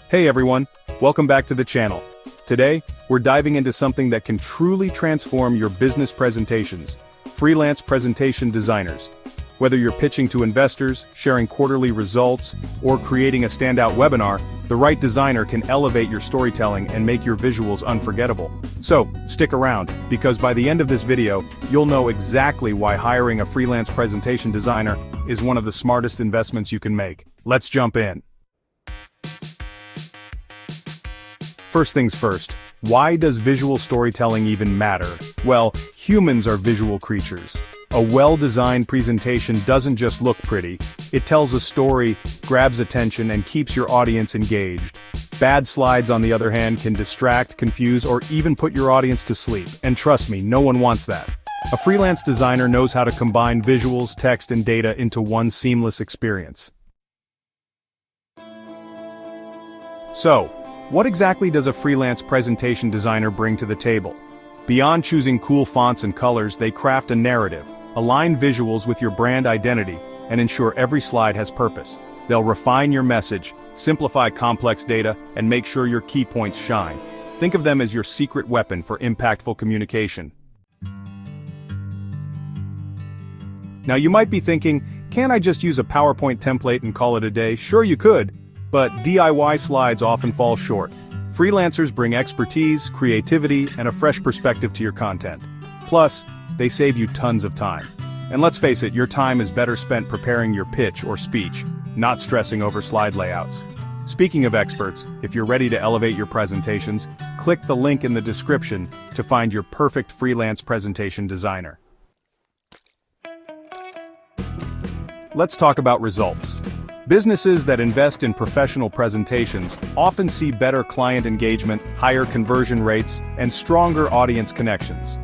Hey everyone, welcome back to the channel. Today, we're diving into something that can truly transform your business presentations, Freelance Presentation Designers. Whether you're pitching to investors, sharing quarterly results, or creating a standout webinar, the right designer can elevate your storytelling and make your visuals unforgettable. So, stick around, because by the end of this video, you'll know exactly why hiring a freelance presentation designer is one of the smartest investments you can make. Let's jump in. First things first, why does visual storytelling even matter? Well, humans are visual creatures. A well-designed presentation doesn't just look pretty, it tells a story, grabs attention, and keeps your audience engaged. Bad slides, on the other hand, can distract, confuse, or even put your audience to sleep, and trust me, no one wants that. A freelance designer knows how to combine visuals, text, and data into one seamless experience. So, what exactly does a freelance presentation designer bring to the table? Beyond choosing cool fonts and colors, they craft a narrative, align visuals with your brand identity, and ensure every slide has purpose. They'll refine your message, simplify complex data, and make sure your key points shine. Think of them as your secret weapon for impactful communication. Now you might be thinking, can't I just use a PowerPoint template and call it a day? Sure you could. But DIY slides often fall short. Freelancers bring expertise, creativity, and a fresh perspective to your content. Plus, they save you tons of time. And let's face it, your time is better spent preparing your pitch or speech, not stressing over slide layouts. Speaking of experts, if you're ready to elevate your presentations, click the link in the description to find your perfect freelance presentation designer. Let's talk about results. Businesses that invest in professional presentations often see better client engagement, higher conversion rates, and stronger audience connections.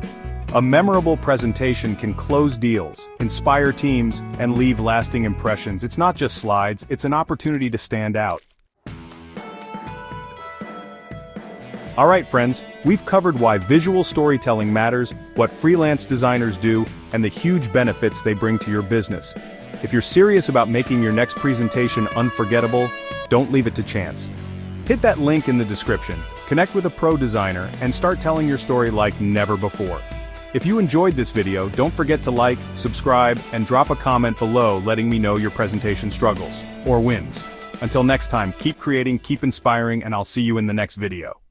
A memorable presentation can close deals, inspire teams, and leave lasting impressions. It's not just slides, it's an opportunity to stand out. Alright friends, we've covered why visual storytelling matters, what freelance designers do, and the huge benefits they bring to your business. If you're serious about making your next presentation unforgettable, don't leave it to chance. Hit that link in the description, connect with a pro designer, and start telling your story like never before. If you enjoyed this video, don't forget to like, subscribe, and drop a comment below letting me know your presentation struggles, or wins. Until next time, keep creating, keep inspiring, and I'll see you in the next video.